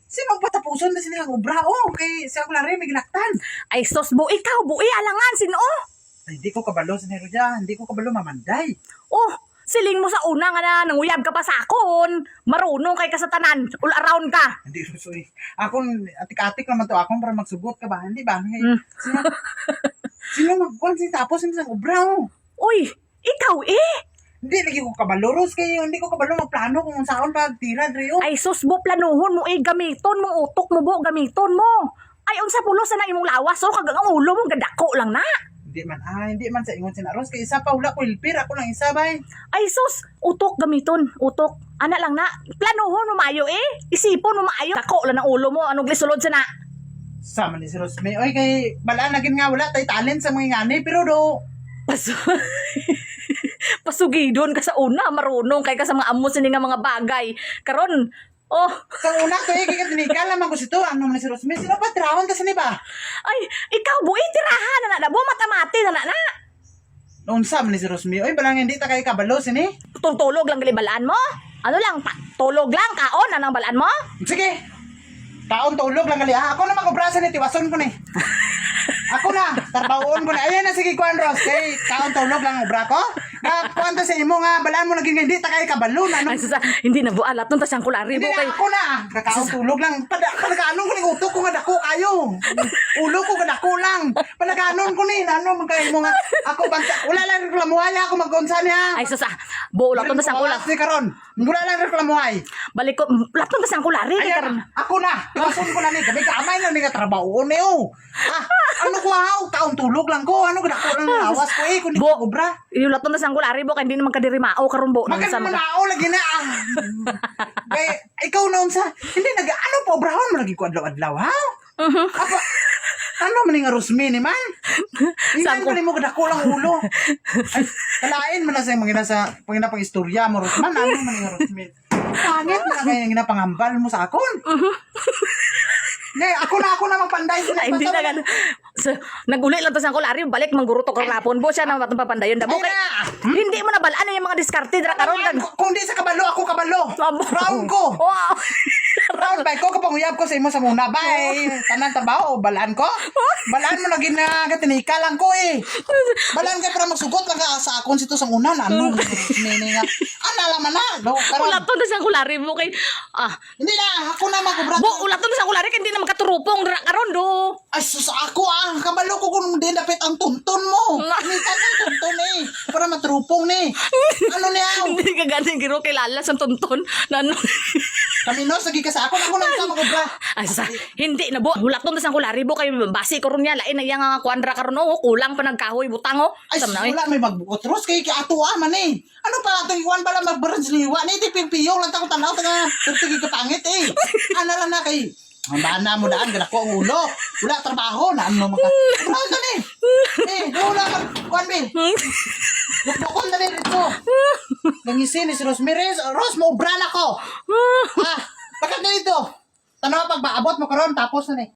Sino pa tapuson na sila ng obra? Oh, kay siya ko lang rin may ginaktan. Ay sos bu, ikaw bu, alangan sino? Ay, hindi ko kabalo sa Neruja. Hindi ko kabalo mamanday. Oh, siling mo sa una nga na nanguyab ka pa sa akon. Marunong kay ka sa tanan, all around ka. Hindi, sorry. Akong atik-atik naman to. Akong para magsugot ka ba? Hindi ba? Sino magkuhan siya tapos sa obra? Oh. Uy, ikaw Hindi, lagi ko kabalo, Ros. Kaya hindi ko kabalo magplano kung saan pa tira, Drio. Ay sus bu, planuhon mo gamiton mo, utok mo bu, gamiton mo. Ay unsa pulos na imong lawas, so kagang ang ulo mo gadako lang na. Hindi man sa ingon sina Ros. Kaya isa pa, wala ko ilpir. Ako lang isa, bay. Ay sus, utok gamiton, utok. Ana lang na, planuhon mo maayo isipon mo maayo. Dako lang ang ulo mo, anong glisulod sa na. Sama ni si Ros. May, oy, kay balaan naging nga wala tayo talent sa mga ngani. Pero do, Pasugidon ka sa una, marunong kay ka sa mga amo sini nga mga bagay. Karon, oh, sa una to, kaya tinikala man ko sito. Ano man si Ros? May sino pa, tirawan ta sa niba? ay, ikaw buhi tirahan na na, bu matamati na na. Noon sa man ni si Rosmi. Oy, balang hindi ta kay kabalo sini. Tulog lang gali balaan mo? Ano lang, tulog lang, kaon, anang balaan mo? Sige. Taon tulog lang gali. Ako na magobrasan ni tiwason ko ni. Ako na, tarbaon ko na. Ayan na, sige, Kuan Ros. Kay, taon tulog lang obra ko. Kuwanta sa imo nga, balaan mo naging hindi ta kay kabalo na. Ay, susa, hindi na bualat nung tasang kulari Hindi mo kay... na ako na. Kakaon tulog lang. Palaganon ko ni utok ko nga dako kayo. Ulo ko nga dako lang. Palaganon ko ni. Ano, magkain mo nga. Ako, banta. Wala lang reklamuhay ako mag-unsa niya. Ay, susa, buulat nung tasang kulari. Ni karon. Wala lang reklamuhay. Balik ko, ulat nung tasang kulari. Kay Ayan, karon. ako na. Tiwason ko na ni. Gabi kamay na ni nga trabaho ni oh. Ano ko haw? Taon tulog lang ko. Ano dako lang awas ko eh. Kundi ko obra. Iulat nung tasang kulari mo, kay hindi naman kadiri mao karon bu. Makan mo na ako lagi na. Kaya, ikaw na unsa. Hindi, ano pa, obrahon mo lagi ko adlaw-adlaw, ha? Apa, ano man nga Rosmi ni man? Iman ko ni mo kadako lang ulo. Ay, kalain man na sa mga nasa panginapang istorya mo, Rosman. Ano man nga Rosmi? Pangit na kaya nga pangambal mo sa akon. Ako na magpanday. Ay, hindi na gan. So, naguli lang tasang kulari, balik mangguro to karapon bo siya na mapapandayon dabo kay. Hindi mo na balaan yung mga diskarte dira karon kag. Kung di sa kabalo, ako kabalo. Round ko. Wow. Round ba ko kapanguyab ko sa imo sa muna ba tanan trabaho balaan ko. Balaan mo lagi na gatinika lang ko eh. Balaan ka para magsugot lang ka sa akon sito sa una na ano nini nga. Ana laman na. Ulat to tasang kulari mo kay Hindi na ako na magubra. bo ulat to tasang kulari kay hindi na makaturupong dira karon do. Ay sus ako kabalo ko kung di dapat ang tuntun mo. Minsan ang tuntun eh. Para matrupong ni. Ano niya? Hindi ka ganing giro kay lalas ang tunton. Nano. Kami no sagi ka sa ako na sa magubra. Ay sa hindi na bo ulat to tasang kulari bo kay basi ko ron niya lain na yang nga kuandra karon kulang pa nagkahoy butang Ay, wala may magbuot. Ros, kay ato man eh. Ano pa, itong iwan pala mag-branch liwa. Ni, iti piyong lang tako tanaw, taga, iti kapangit eh. Ano lang na kay, ang bana mo daan, gana ko ang ulo. Wala trabaho, na ano maka. Ano ka ni? Wala ka, kuwan bil. Bukbukon na rin ito. Nangisin ni si Rosemary. Ros, maubran ako. Bakit na ito? Tanaw, pag maabot mo karon tapos na ni.